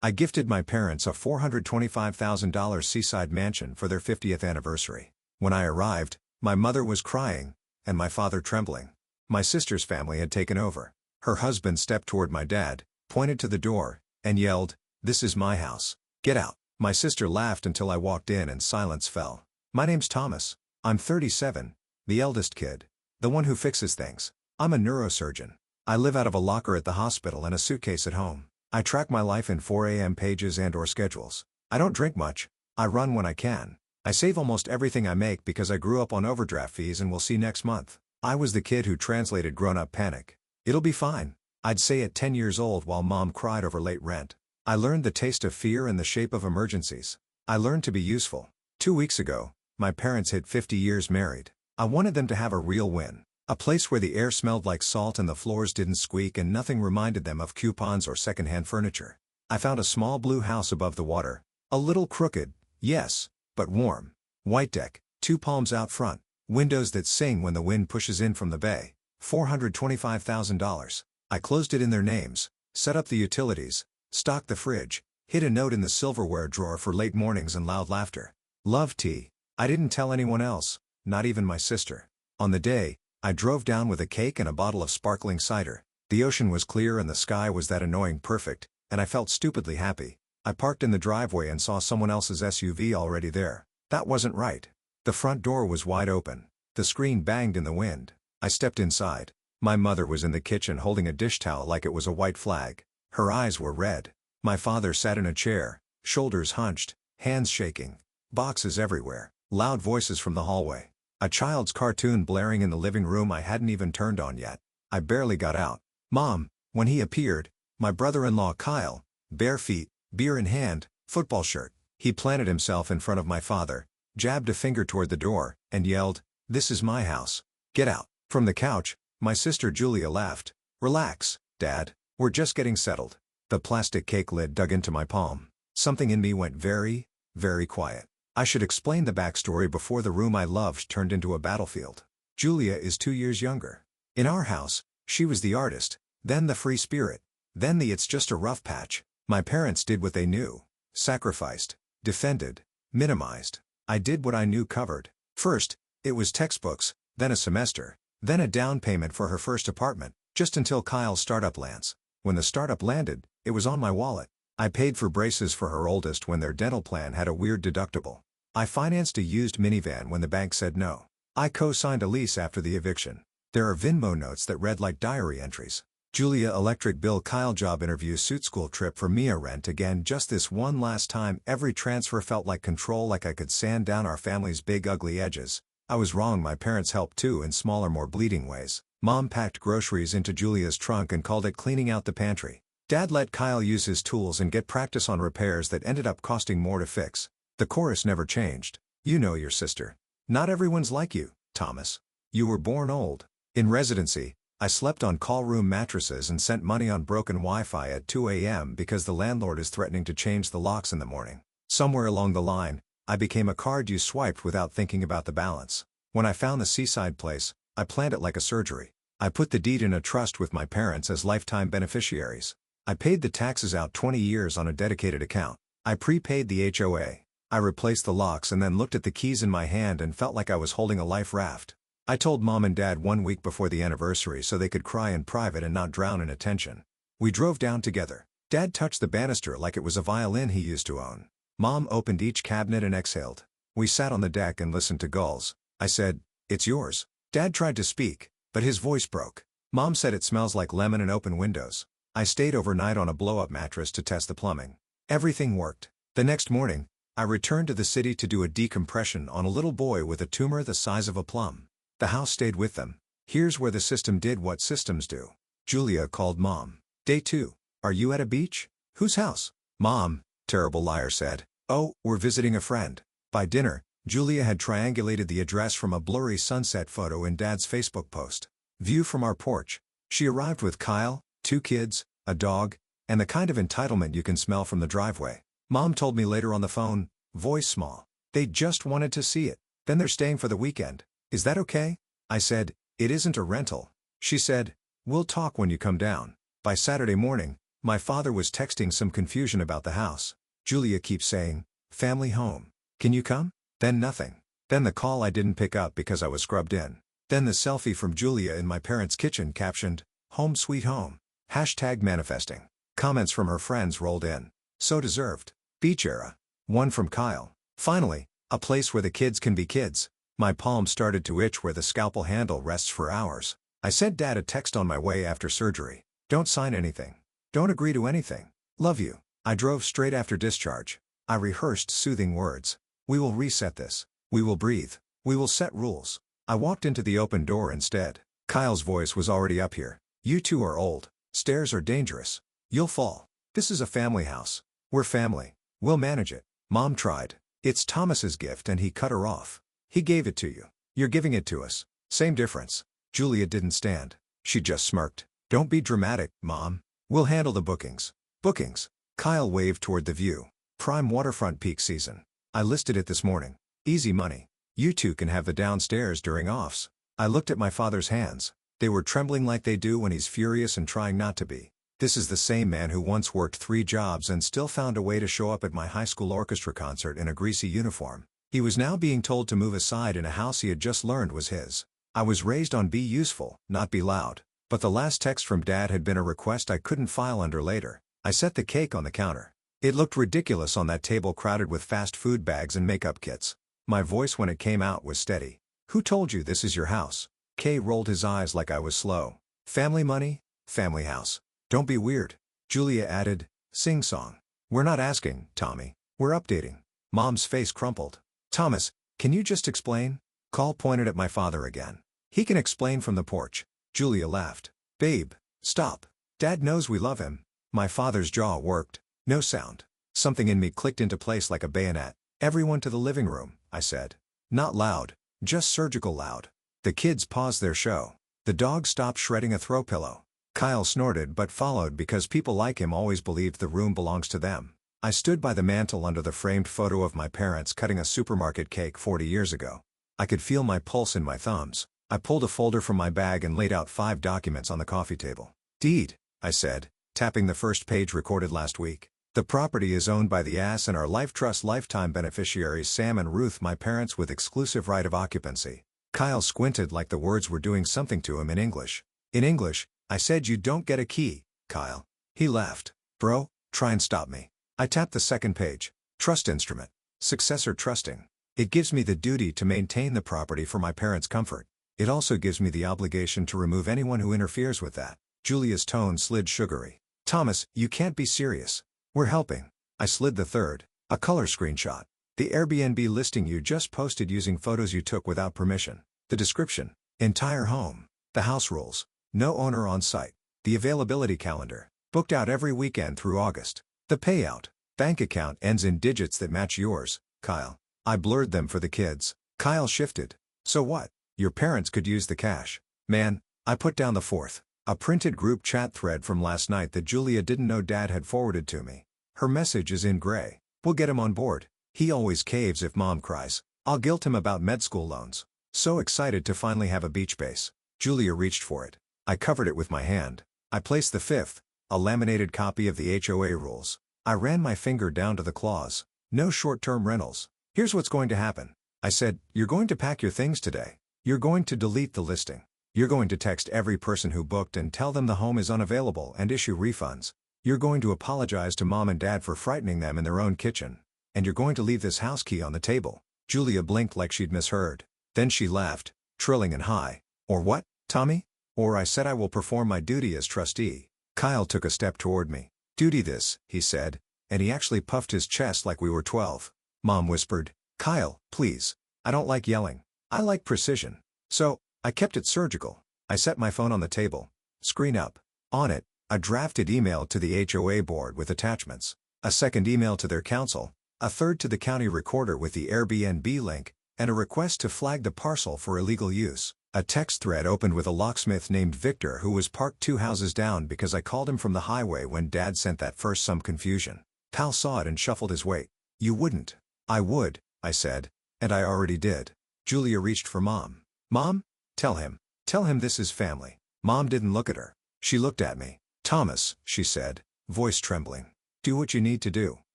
I gifted my parents a $425,000 seaside mansion for their 50th anniversary. When I arrived, my mother was crying, and my father trembling. My sister's family had taken over. Her husband stepped toward my dad, pointed to the door, and yelled, "This is my house. Get out." My sister laughed until I walked in and silence fell. "My name's Thomas. I'm 37, the eldest kid. The one who fixes things. I'm a neurosurgeon. I live out of a locker at the hospital and a suitcase at home. I track my life in 4 a.m. pages and/or schedules. I don't drink much. I run when I can. I save almost everything I make because I grew up on overdraft fees and we'll see next month. I was the kid who translated grown-up panic. It'll be fine, I'd say at 10 years old while mom cried over late rent. I learned the taste of fear and the shape of emergencies. I learned to be useful. 2 weeks ago, my parents hit 50 years married. I wanted them to have a real win. A place where the air smelled like salt and the floors didn't squeak and nothing reminded them of coupons or secondhand furniture. I found a small blue house above the water. A little crooked, yes, but warm. White deck, 2 palms out front, windows that sing when the wind pushes in from the bay. $425,000. I closed it in their names, set up the utilities, stocked the fridge, hid a note in the silverware drawer for late mornings and loud laughter. Love tea. I didn't tell anyone else, not even my sister. On the day, I drove down with a cake and a bottle of sparkling cider. The ocean was clear and the sky was that annoying perfect, and I felt stupidly happy. I parked in the driveway and saw someone else's SUV already there. That wasn't right. The front door was wide open. The screen banged in the wind. I stepped inside. My mother was in the kitchen holding a dish towel like it was a white flag. Her eyes were red. My father sat in a chair, shoulders hunched, hands shaking. Boxes everywhere. Loud voices from the hallway. A child's cartoon blaring in the living room I hadn't even turned on yet. I barely got out. Mom, when he appeared, my brother-in-law Kyle, bare feet, beer in hand, football shirt. He planted himself in front of my father, jabbed a finger toward the door, and yelled, "This is my house. Get out." From the couch, my sister Julia laughed. "Relax, Dad. We're just getting settled." The plastic cake lid dug into my palm. Something in me went very, very quiet. I should explain the backstory before the room I loved turned into a battlefield. Julia is 2 years younger. In our house, she was the artist, then the free spirit, then the "it's just a rough patch." My parents did what they knew. Sacrificed, defended, minimized. I did what I knew covered. First, it was textbooks, then a semester, then a down payment for her first apartment, just until Kyle's startup lands. When the startup landed, it was on my wallet. I paid for braces for her oldest when their dental plan had a weird deductible. I financed a used minivan when the bank said no. I co-signed a lease after the eviction. There are Venmo notes that read like diary entries. Julia electric bill, Kyle job interview, suit, school trip for Mia, rent again, just this one last time. Every transfer felt like control, like I could sand down our family's big ugly edges. I was wrong. My parents helped too, in smaller, more bleeding ways. Mom packed groceries into Julia's trunk and called it cleaning out the pantry. Dad let Kyle use his tools and get practice on repairs that ended up costing more to fix. The chorus never changed. You know your sister. Not everyone's like you, Thomas. You were born old. In residency, I slept on call room mattresses and sent money on broken Wi-Fi at 2 a.m. because the landlord is threatening to change the locks in the morning. Somewhere along the line, I became a card you swiped without thinking about the balance. When I found the Seaside place, I planned it like a surgery. I put the deed in a trust with my parents as lifetime beneficiaries. I paid the taxes out 20 years on a dedicated account. I prepaid the HOA. I replaced the locks and then looked at the keys in my hand and felt like I was holding a life raft. I told Mom and Dad 1 week before the anniversary so they could cry in private and not drown in attention. We drove down together. Dad touched the banister like it was a violin he used to own. Mom opened each cabinet and exhaled. We sat on the deck and listened to gulls. I said, "It's yours." Dad tried to speak, but his voice broke. Mom said, "It smells like lemon and open windows." I stayed overnight on a blow-up mattress to test the plumbing. Everything worked. The next morning, I returned to the city to do a decompression on a little boy with a tumor the size of a plum. The house stayed with them. Here's where the system did what systems do. Julia called Mom. Day 2. "Are you at a beach? Whose house?" "Mom," terrible liar said. "Oh, we're visiting a friend." By dinner, Julia had triangulated the address from a blurry sunset photo in Dad's Facebook post. View from our porch. She arrived with Kyle, 2 kids, a dog, and the kind of entitlement you can smell from the driveway. Mom told me later on the phone, voice small, "They just wanted to see it. Then they're staying for the weekend. Is that okay?" I said, "It isn't a rental." She said, "We'll talk when you come down." By Saturday morning, My father was texting some confusion about the house. Julia keeps saying, family home. Can you come? Then nothing. Then the call I didn't pick up because I was scrubbed in. Then the selfie from Julia in my parents' kitchen captioned, home sweet home. Hashtag manifesting. Comments from her friends rolled in. So deserved. Beach era. One from Kyle. Finally, a place where the kids can be kids. My palm started to itch where the scalpel handle rests for hours. I sent Dad a text on my way after surgery. Don't sign anything. Don't agree to anything. Love you. I drove straight after discharge. I rehearsed soothing words. We will reset this. We will breathe. We will set rules. I walked into the open door instead. Kyle's voice was already up here. You two are old. Stairs are dangerous. You'll fall. This is a family house. We're family. We'll manage it. Mom tried. It's Thomas's gift and he cut her off. He gave it to you. You're giving it to us. Same difference. Julia didn't stand. She just smirked. Don't be dramatic, Mom. We'll handle the bookings. Bookings. Kyle waved toward the view. Prime waterfront peak season. I listed it this morning. Easy money. You two can have the downstairs during offs. I looked at my father's hands. They were trembling like they do when he's furious and trying not to be. This is the same man who once worked 3 jobs and still found a way to show up at my high school orchestra concert in a greasy uniform. He was now being told to move aside in a house he had just learned was his. I was raised on be useful, not be loud. But the last text from Dad had been a request I couldn't file under later. I set the cake on the counter. It looked ridiculous on that table crowded with fast food bags and makeup kits. My voice when it came out was steady. Who told you this is your house? Kay rolled his eyes like I was slow. Family money, family house. Don't be weird. Julia added, sing-song. We're not asking, Tommy. We're updating. Mom's face crumpled. Thomas, can you just explain? Call pointed at my father again. He can explain from the porch. Julia laughed. Babe, stop. Dad knows we love him. My father's jaw worked. No sound. Something in me clicked into place like a bayonet. Everyone to the living room, I said. Not loud, just surgical loud. The kids paused their show. The dog stopped shredding a throw pillow. Kyle snorted but followed because people like him always believed the room belongs to them. I stood by the mantel under the framed photo of my parents cutting a supermarket cake 40 years ago. I could feel my pulse in my thumbs. I pulled a folder from my bag and laid out 5 documents on the coffee table. Deed, I said, tapping the first page recorded last week. The property is owned by the ass and our life trust lifetime beneficiaries Sam and Ruth, my parents, with exclusive right of occupancy. Kyle squinted like the words were doing something to him in English. In English, I said you don't get a key, Kyle. He laughed. Bro, try and stop me. I tapped the second page. Trust instrument. Successor trusting. It gives me the duty to maintain the property for my parents' comfort. It also gives me the obligation to remove anyone who interferes with that. Julia's tone slid sugary. Thomas, you can't be serious. We're helping. I slid the third. A color screenshot. The Airbnb listing you just posted using photos you took without permission. The description. Entire home. The house rules. No owner on site. The availability calendar. Booked out every weekend through August. The payout. Bank account ends in digits that match yours, Kyle. I blurred them for the kids. Kyle shifted. So what? Your parents could use the cash. Man, I put down the fourth. A printed group chat thread from last night that Julia didn't know Dad had forwarded to me. Her message is in gray. We'll get him on board. He always caves if Mom cries. I'll guilt him about med school loans. So excited to finally have a beach base. Julia reached for it. I covered it with my hand. I placed the fifth, a laminated copy of the HOA rules. I ran my finger down to the clause. No short-term rentals. Here's what's going to happen. I said, you're going to pack your things today. You're going to delete the listing. You're going to text every person who booked and tell them the home is unavailable and issue refunds. You're going to apologize to Mom and Dad for frightening them in their own kitchen. And you're going to leave this house key on the table. Julia blinked like she'd misheard. Then she laughed, trilling and high. Or what, Tommy? Or I said I will perform my duty as trustee. Kyle took a step toward me. Duty this, he said, and he actually puffed his chest like we were 12. Mom whispered, Kyle, please. I don't like yelling. I like precision. So, I kept it surgical. I set my phone on the table. Screen up. On it, a drafted email to the HOA board with attachments. A second email to their council. A third to the county recorder with the Airbnb link, and a request to flag the parcel for illegal use. A text thread opened with a locksmith named Victor who was parked 2 houses down because I called him from the highway when Dad sent that first some confusion. Pal saw it and shuffled his weight. You wouldn't. I would, I said. And I already did. Julia reached for Mom. Mom? Tell him. Tell him this is family. Mom didn't look at her. She looked at me. Thomas, she said. voice trembling. Do what you need to do.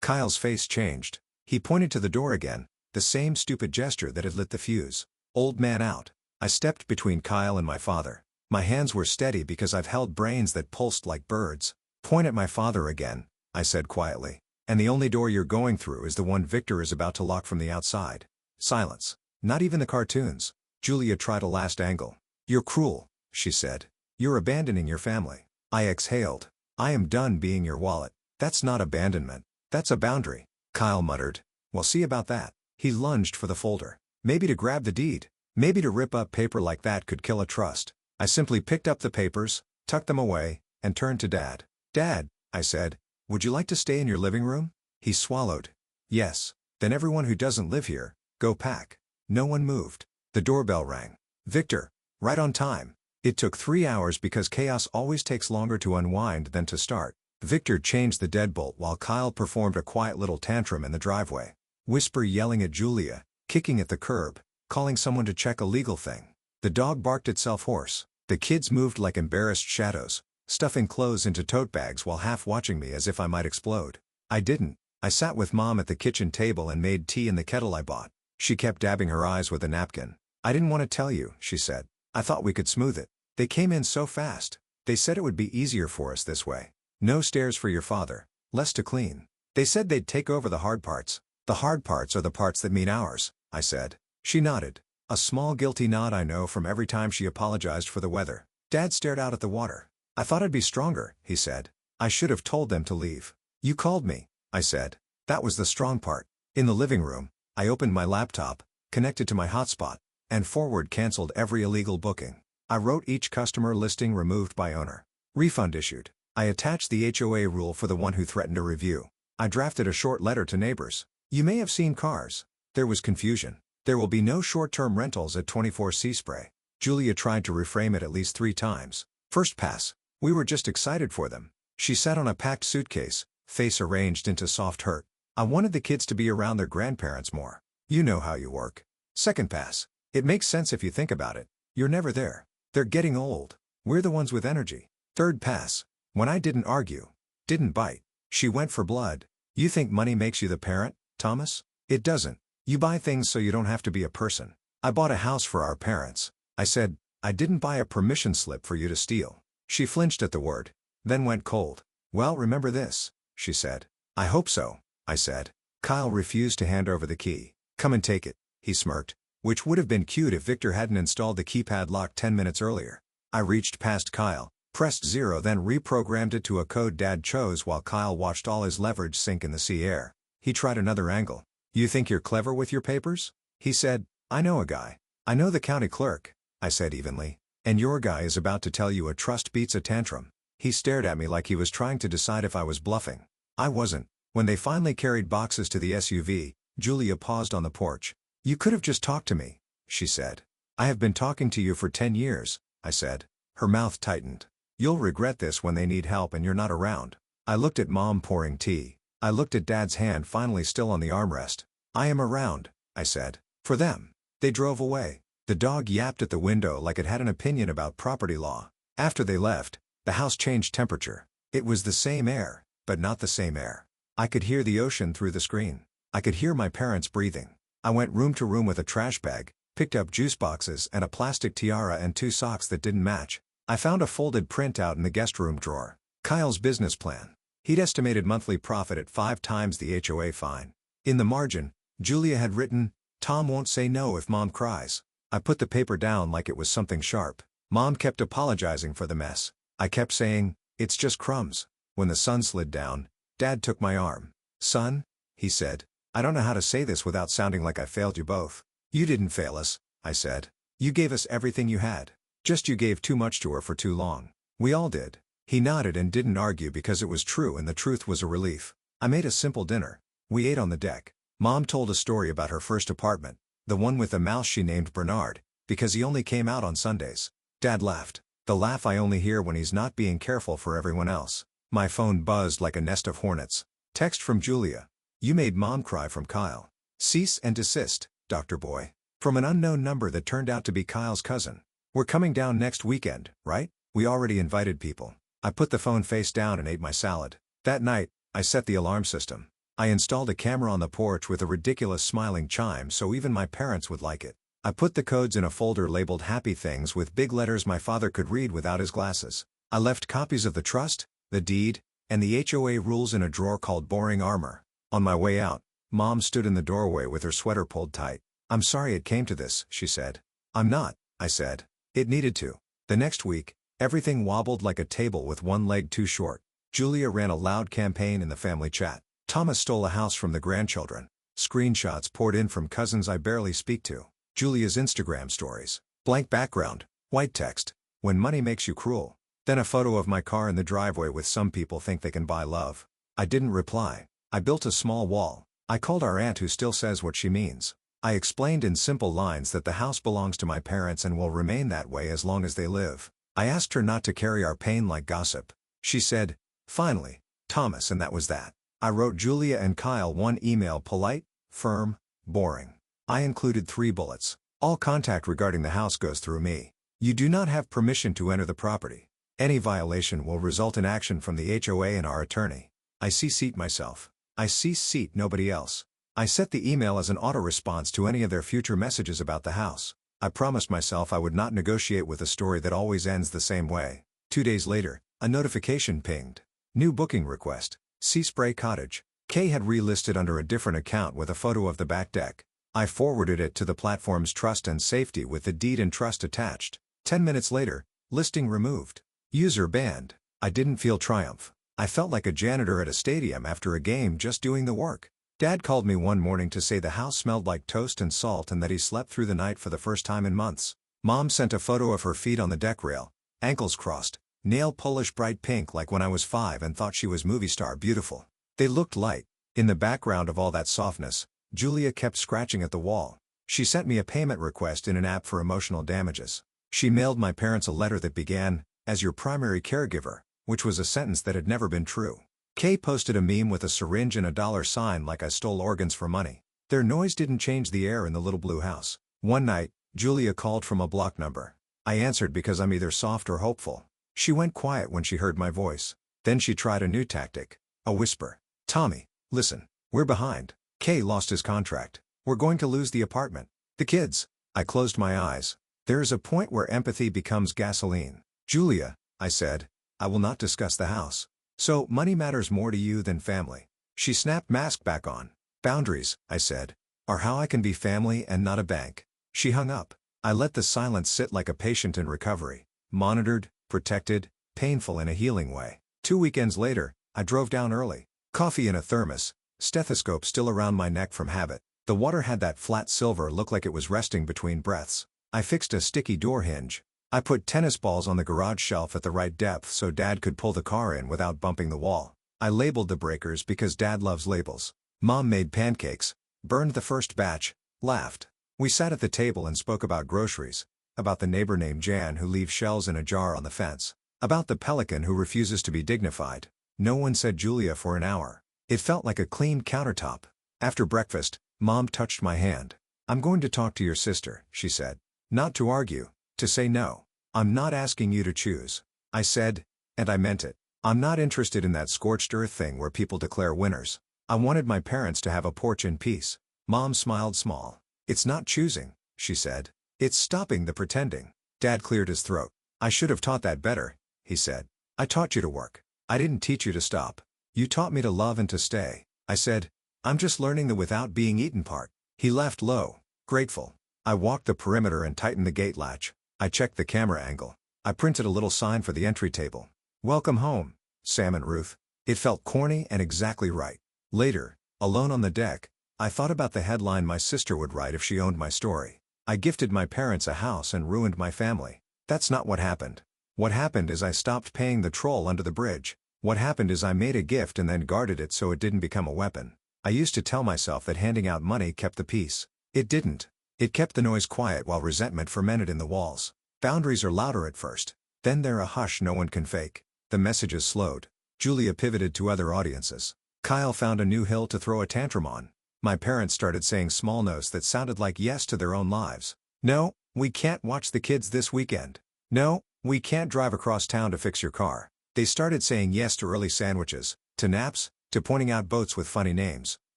Kyle's face changed. He pointed to the door again, the same stupid gesture that had lit the fuse. Old man out. I stepped between Kyle and my father. My hands were steady because I've held brains that pulsed like birds. Point at my father again, I said quietly. And the only door you're going through is the one Victor is about to lock from the outside. Silence. Not even the cartoons. Julia tried a last angle. You're cruel, she said. You're abandoning your family. I exhaled. I am done being your wallet. That's not abandonment. That's a boundary. Kyle muttered. Well, see about that. He lunged for the folder. Maybe to grab the deed. Maybe to rip up paper like that could kill a trust. I simply picked up the papers, tucked them away, and turned to Dad. Dad, I said, would you like to stay in your living room? He swallowed. Yes. Then everyone who doesn't live here, go pack. No one moved. The doorbell rang. Victor. Right on time. It took 3 hours because chaos always takes longer to unwind than to start. Victor changed the deadbolt while Kyle performed a quiet little tantrum in the driveway. Whisper yelling at Julia, kicking at the curb, calling someone to check a legal thing. The dog barked itself hoarse. The kids moved like embarrassed shadows, stuffing clothes into tote bags while half watching me as if I might explode. I didn't. I sat with Mom at the kitchen table and made tea in the kettle I bought. She kept dabbing her eyes with a napkin. I didn't want to tell you, she said. I thought we could smooth it. They came in so fast. They said it would be easier for us this way. No stairs for your father. Less to clean. They said they'd take over the hard parts. The hard parts are the parts that mean ours, I said. She nodded. A small guilty nod I know from every time she apologized for the weather. Dad stared out at the water. I thought I'd be stronger, he said. I should have told them to leave. You called me, I said. That was the strong part. In the living room, I opened my laptop, connected to my hotspot, and forward canceled every illegal booking. I wrote each customer listing removed by owner. Refund issued. I attached the HOA rule for the one who threatened a review. I drafted a short letter to neighbors. You may have seen cars. There was confusion. There will be no short-term rentals at 24 Seaspray. Julia tried to reframe it at least 3 times. First pass. We were just excited for them. She sat on a packed suitcase, face arranged into soft hurt. I wanted the kids to be around their grandparents more. You know how you work. Second pass. It makes sense if you think about it. You're never there. They're getting old. We're the ones with energy. Third pass. When I didn't argue. Didn't bite. She went for blood. You think money makes you the parent, Thomas? It doesn't. You buy things so you don't have to be a person. I bought a house for our parents. I said, I didn't buy a permission slip for you to steal. She flinched at the word, then went cold. Well, remember this, she said. I hope so, I said. Kyle refused to hand over the key. Come and take it, he smirked, which would have been cute if Victor hadn't installed the keypad lock 10 minutes earlier. I reached past Kyle, pressed 0 then reprogrammed it to a code Dad chose while Kyle watched all his leverage sink in the sea air. He tried another angle. You think you're clever with your papers? He said, I know a guy. I know the county clerk, I said evenly. And your guy is about to tell you a trust beats a tantrum. He stared at me like he was trying to decide if I was bluffing. I wasn't. When they finally carried boxes to the SUV, Julia paused on the porch. You could have just talked to me, she said. I have been talking to you for 10 years, I said. Her mouth tightened. You'll regret this when they need help and you're not around. I looked at Mom pouring tea. I looked at Dad's hand finally still on the armrest. I am around, I said. For them. They drove away. The dog yapped at the window like it had an opinion about property law. After they left, the house changed temperature. It was the same air, but not the same air. I could hear the ocean through the screen. I could hear my parents breathing. I went room to room with a trash bag, picked up juice boxes and a plastic tiara and 2 socks that didn't match. I found a folded printout in the guest room drawer. Kyle's business plan. He'd estimated monthly profit at 5 times the HOA fine. In the margin, Julia had written, Tom won't say no if Mom cries. I put the paper down like it was something sharp. Mom kept apologizing for the mess. I kept saying, it's just crumbs. When the sun slid down, Dad took my arm. Son, he said, I don't know how to say this without sounding like I failed you both. You didn't fail us, I said. You gave us everything you had. Just you gave too much to her for too long. We all did. He nodded and didn't argue because it was true and the truth was a relief. I made a simple dinner. We ate on the deck. Mom told a story about her first apartment, the one with the mouse she named Bernard, because he only came out on Sundays. Dad laughed. The laugh I only hear when he's not being careful for everyone else. My phone buzzed like a nest of hornets. Text from Julia. You made Mom cry from Kyle. Cease and desist, Dr. Boy. From an unknown number that turned out to be Kyle's cousin. We're coming down next weekend, right? We already invited people. I put the phone face down and ate my salad. That night, I set the alarm system. I installed a camera on the porch with a ridiculous smiling chime so even my parents would like it. I put the codes in a folder labeled Happy Things with big letters my father could read without his glasses. I left copies of the trust, the deed, and the HOA rules in a drawer called Boring Armor. On my way out, Mom stood in the doorway with her sweater pulled tight. "I'm sorry it came to this," she said. "I'm not," I said. "It needed to." The next week, everything wobbled like a table with one leg too short. Julia ran a loud campaign in the family chat. Thomas stole a house from the grandchildren. Screenshots poured in from cousins I barely speak to. Julia's Instagram stories. Blank background, white text. "When money makes you cruel." Then a photo of my car in the driveway with "Some people think they can buy love." I didn't reply. I built a small wall. I called our aunt who still says what she means. I explained in simple lines that the house belongs to my parents and will remain that way as long as they live. I asked her not to carry our pain like gossip. She said, "Finally, Thomas," and that was that. I wrote Julia and Kyle one email: polite, firm, boring. I included 3 bullets. All contact regarding the house goes through me. You do not have permission to enter the property. Any violation will result in action from the HOA and our attorney. I CC'd myself. I CC'd nobody else. I set the email as an auto-response to any of their future messages about the house. I promised myself I would not negotiate with a story that always ends the same way. 2 days later, a notification pinged. New booking request. Sea Spray Cottage. Kay had relisted under a different account with a photo of the back deck. I forwarded it to the platform's trust and safety with the deed and trust attached. 10 minutes later, listing removed. User banned. I didn't feel triumph. I felt like a janitor at a stadium after a game just doing the work. Dad called me one morning to say the house smelled like toast and salt and that he slept through the night for the first time in months. Mom sent a photo of her feet on the deck rail, ankles crossed, nail polish bright pink like when I was 5 and thought she was movie star beautiful. They looked light. In the background of all that softness, Julia kept scratching at the wall. She sent me a payment request in an app for emotional damages. She mailed my parents a letter that began, "As your primary caregiver," which was a sentence that had never been true. Kay posted a meme with a syringe and a $sign like I stole organs for money. Their noise didn't change the air in the little blue house. One night, Julia called from a block number. I answered because I'm either soft or hopeful. She went quiet when she heard my voice. Then she tried a new tactic. A whisper. "Tommy, listen. We're behind. Kay lost his contract. We're going to lose the apartment. The kids." I closed my eyes. There is a point where empathy becomes gasoline. "Julia," I said, "I will not discuss the house. So, money matters more to you than family." She snapped mask back on. "Boundaries," I said, "are how I can be family and not a bank." She hung up. I let the silence sit like a patient in recovery. Monitored, protected, painful in a healing way. 2 weekends later, I drove down early. Coffee in a thermos, stethoscope still around my neck from habit. The water had that flat silver look like it was resting between breaths. I fixed a sticky door hinge. I put tennis balls on the garage shelf at the right depth so Dad could pull the car in without bumping the wall. I labeled the breakers because Dad loves labels. Mom made pancakes, burned the first batch, laughed. We sat at the table and spoke about groceries, about the neighbor named Jan who leaves shells in a jar on the fence, about the pelican who refuses to be dignified. No one said Julia for an hour. It felt like a clean countertop. After breakfast, Mom touched my hand. "I'm going to talk to your sister," she said. "Not to argue. To say no. I'm not asking you to choose." I said, and I meant it. I'm not interested in that scorched earth thing where people declare winners. I wanted my parents to have a porch in peace. Mom smiled small. "It's not choosing," she said. "It's stopping the pretending." Dad cleared his throat. "I should have taught that better," he said. "I taught you to work. I didn't teach you to stop. You taught me to love and to stay." I said, "I'm just learning the without being eaten part." He laughed low, grateful. I walked the perimeter and tightened the gate latch. I checked the camera angle. I printed a little sign for the entry table. "Welcome home, Sam and Ruth." It felt corny and exactly right. Later, alone on the deck, I thought about the headline my sister would write if she owned my story. "I gifted my parents a house and ruined my family." That's not what happened. What happened is I stopped paying the troll under the bridge. What happened is I made a gift and then guarded it so it didn't become a weapon. I used to tell myself that handing out money kept the peace. It didn't. It kept the noise quiet while resentment fermented in the walls. Boundaries are louder at first. Then they're a hush no one can fake. The messages slowed. Julia pivoted to other audiences. Kyle found a new hill to throw a tantrum on. My parents started saying small no's that sounded like yes to their own lives. "No, we can't watch the kids this weekend." "No, we can't drive across town to fix your car." They started saying yes to early sandwiches, To naps, to pointing out boats with funny names.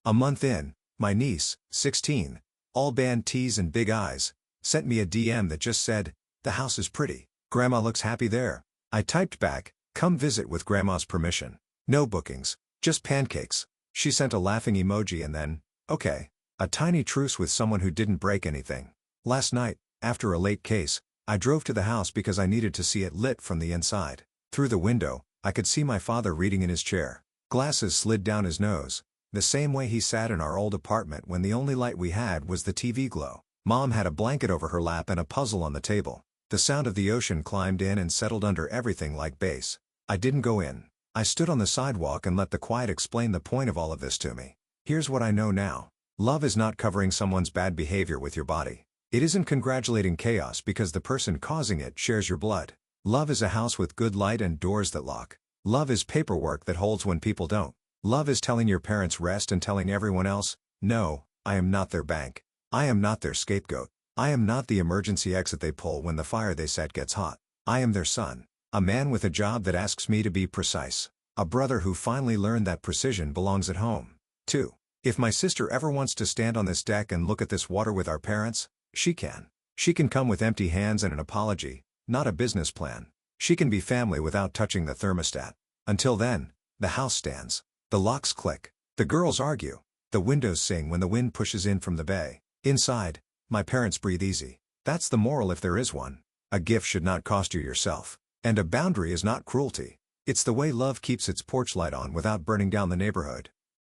A month in, my niece, 16, all band tees and big eyes, sent me a DM that just said, "The house is pretty. Grandma looks happy there." I typed back, "Come visit with Grandma's permission." No bookings, just pancakes. She sent a laughing emoji and then, okay. A tiny truce with someone who didn't break anything. Last night, after a late case, I drove to the house because I needed to see it lit from the inside. Through the window, I could see my father reading in his chair. Glasses slid down his nose, the same way he sat in our old apartment when the only light we had was the TV glow. Mom had a blanket over her lap and a puzzle on the table. The sound of the ocean climbed in and settled under everything like bass. I didn't go in. I stood on the sidewalk and let the quiet explain the point of all of this to me. Here's what I know now. Love is not covering someone's bad behavior with your body. It isn't congratulating chaos because the person causing it shares your blood. Love is a house with good light and doors that lock. Love is paperwork that holds when people don't. Love is telling your parents rest and telling everyone else, no, I am not their bank. I am not their scapegoat. I am not the emergency exit they pull when the fire they set gets hot. I am their son. A man with a job that asks me to be precise. A brother who finally learned that precision belongs at home. 2. If my sister ever wants to stand on this deck and look at this water with our parents, she can. She can come with empty hands and an apology, not a business plan. She can be family without touching the thermostat. Until then, the house stands. The locks click. The girls argue. The windows sing when the wind pushes in from the bay. Inside, my parents breathe easy. That's the moral if there is one. A gift should not cost you yourself. And a boundary is not cruelty. It's the way love keeps its porch light on without burning down the neighborhood.